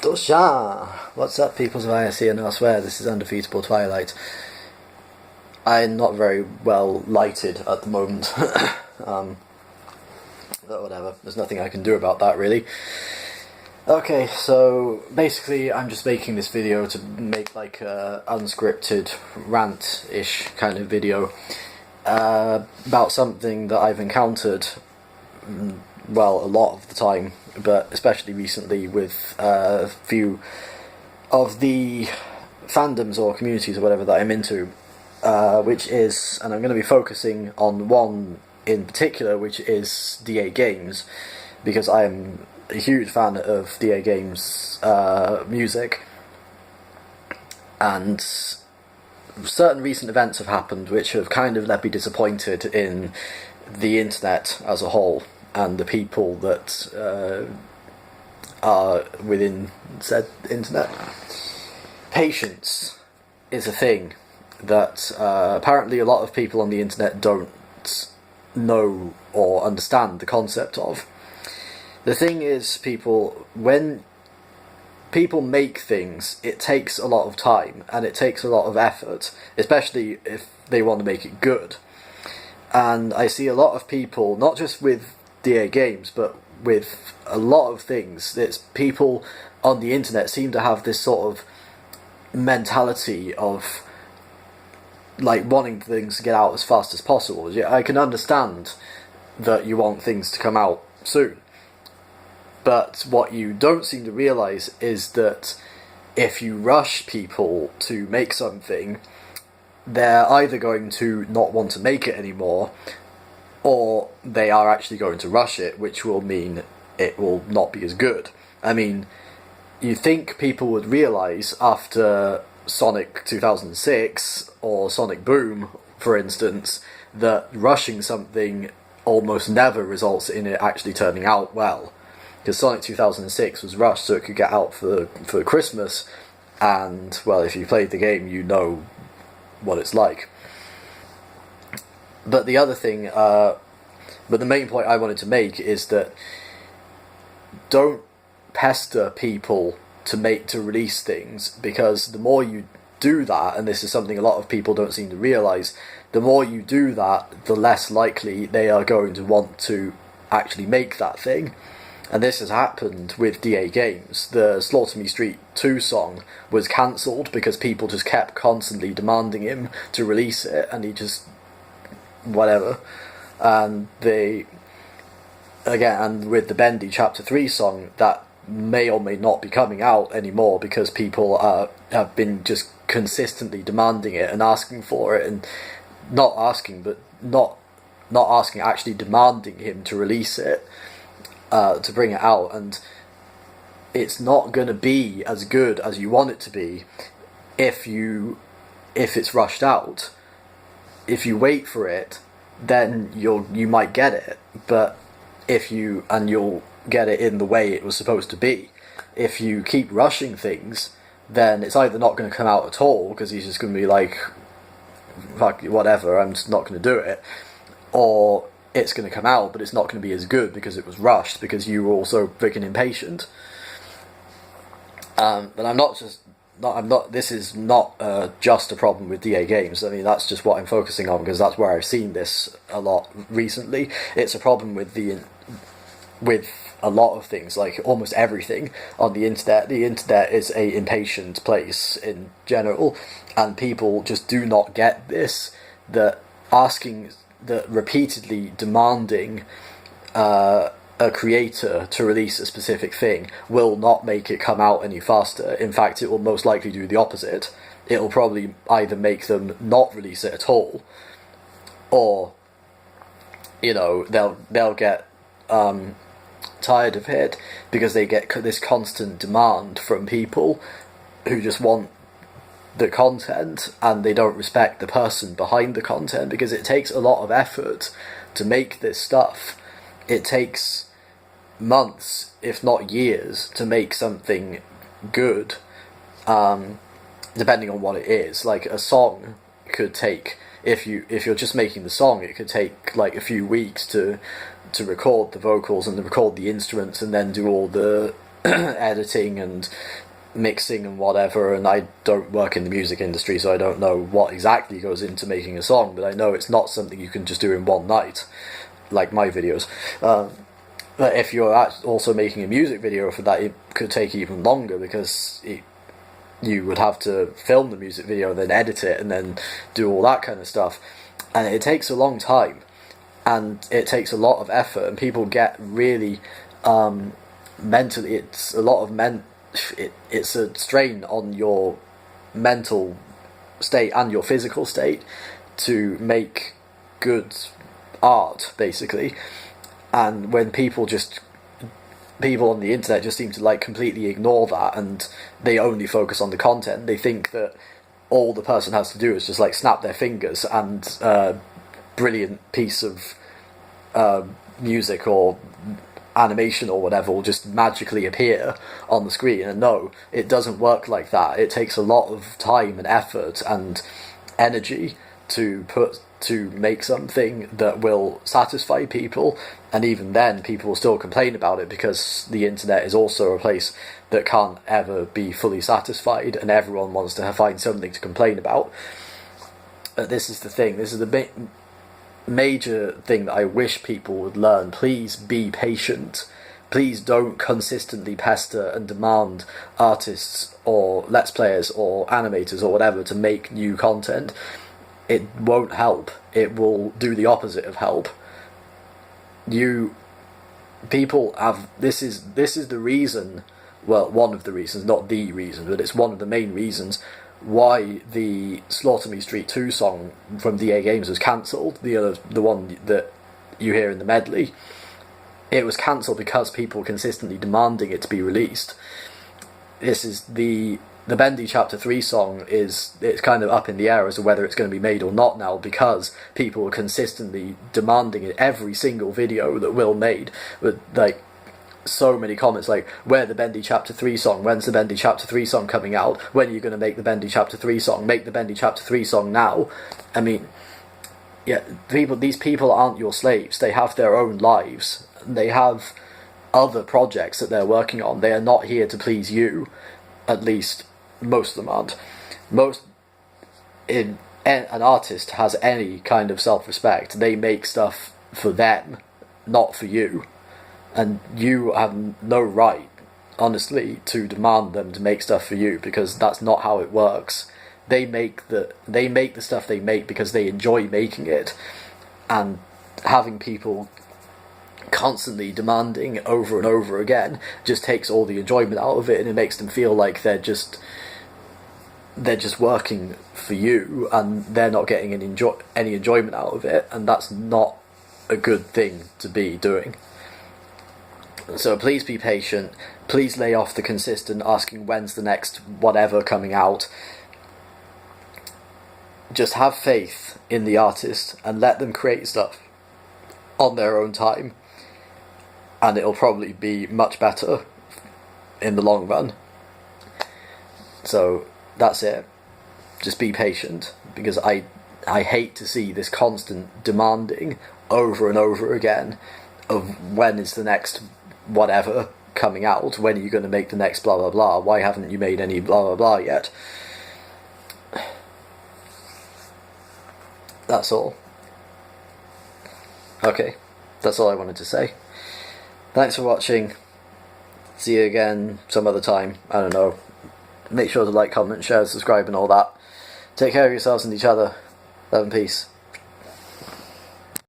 Dosha! What's up, peoples of ISC and elsewhere? This is Undefeatable Twilight. I'm not very well lighted at the moment. But whatever, there's nothing I can do about that, really. Okay, so basically I'm just making this video to make like a unscripted rant-ish kind of video about something that I've encountered, well, a lot of the time, but especially recently with a few of the fandoms or communities or whatever that I'm into, which is, and I'm going to be focusing on one in particular, which is DA Games, because I am a huge fan of DA Games music, and certain recent events have happened which have kind of left me disappointed in the internet as a whole and the people that are within said internet. Patience is a thing that apparently a lot of people on the internet don't know or understand the concept of. The thing is, when people make things, it takes a lot of time and it takes a lot of effort, especially if they want to make it good. And I see a lot of people, not just with DA Games, but with a lot of things, it's people on the internet seem to have this sort of mentality of like wanting things to get out as fast as possible. Yeah, I can understand that you want things to come out soon, but what you don't seem to realise is that if you rush people to make something, they're either going to not want to make it anymore, or they are actually going to rush it, which will mean it will not be as good. I mean, you think people would realise after Sonic 2006 or Sonic Boom, for instance, that rushing something almost never results in it actually turning out well. Because Sonic 2006 was rushed so it could get out for Christmas, and, well, if you played the game, you know what it's like. But the other thing, but the main point I wanted to make is that don't pester people to release things, because the more you do that, and this is something a lot of people don't seem to realise, the more you do that, the less likely they are going to want to actually make that thing. And this has happened with DA Games. The Slaughter Me Street 2 song was cancelled because people just kept constantly demanding him to release it, and he just whatever. And and with the Bendy Chapter 3 song, that may or may not be coming out anymore because people have been just consistently demanding it and asking for it, and not asking, actually demanding him to release it, to bring it out. And it's not going to be as good as you want it to be if it's rushed out. If you wait for it, then you might get it, but you'll get it in the way it was supposed to be. If you keep rushing things, then it's either not going to come out at all because he's just going to be like, fuck whatever, I'm just not going to do it, or it's going to come out but it's not going to be as good because it was rushed because you were also freaking impatient. But this is not just a problem with DA Games. I mean, that's just what I'm focusing on because that's where I've seen this a lot recently. It's a problem with a lot of things, like almost everything on the internet. The internet is a impatient place in general, and people just do not get this, that repeatedly demanding a creator to release a specific thing will not make it come out any faster. In fact, it will most likely do the opposite. It will probably either make them not release it at all, or they'll get tired of it because they get this constant demand from people who just want the content, and they don't respect the person behind the content, because it takes a lot of effort to make this stuff. It takes months, if not years, to make something good, depending on what it is. Like a song could take, if you're just making the song, it could take like a few weeks to record the vocals and to record the instruments and then do all the editing and mixing and whatever, and I don't work in the music industry, so I don't know what exactly goes into making a song, but I know it's not something you can just do in one night, like my videos. But if you're also making a music video for that, it could take even longer, because you would have to film the music video, then edit it, and then do all that kind of stuff, and it takes a long time, and it takes a lot of effort, and people get really mentally, it's a lot of it's a strain on your mental state and your physical state to make good art, basically. And when people on the internet just seem to like completely ignore that, and they only focus on the content, they think that all the person has to do is just like snap their fingers and brilliant piece of music or animation or whatever will just magically appear on the screen. And no, it doesn't work like that. It takes a lot of time and effort and energy to make something that will satisfy people, and even then people will still complain about it, because the internet is also a place that can't ever be fully satisfied, and everyone wants to find something to complain about. But this is the thing, this is the major thing that I wish people would learn. Please be patient. Please don't consistently pester and demand artists or let's players or animators or whatever to make new content. It won't help. It will do the opposite of help. People have, this is the reason, well, one of the reasons, not the reason, but it's one of the main reasons why the Slaughter Me Street 2 song from DA Games was cancelled, the one that you hear in the medley. It was cancelled because people were consistently demanding it to be released. This is the Bendy Chapter 3 song it's kind of up in the air as to whether it's going to be made or not now, because people are consistently demanding it. Every single video that Will made, with like so many comments like, where the Bendy Chapter 3 song, when's the Bendy Chapter 3 song coming out, when are you going to make the Bendy Chapter 3 song, make the Bendy Chapter 3 song now. I mean, yeah, these people aren't your slaves. They have their own lives, they have other projects that they're working on. They are not here to please you. At least most of them aren't. An artist has any kind of self-respect. They make stuff for them, not for you. And you have no right, honestly, to demand them to make stuff for you, because that's not how it works. They make the stuff they make because they enjoy making it, and having people constantly demanding over and over again just takes all the enjoyment out of it, and it makes them feel like they're just working for you, and they're not getting any enjoyment out of it, and that's not a good thing to be doing. So please be patient. Please lay off the consistent asking when's the next whatever coming out. Just have faith in the artist and let them create stuff on their own time, and it'll probably be much better in the long run. So that's it. Just be patient, because I hate to see this constant demanding over and over again of when is the next whatever coming out, when are you going to make the next blah blah blah, why haven't you made any blah blah blah yet. That's all. Okay, that's all I wanted to say. Thanks for watching. See you again some other time. I don't know. Make sure to like, comment, share, subscribe and all that. Take care of yourselves and each other. Love and peace.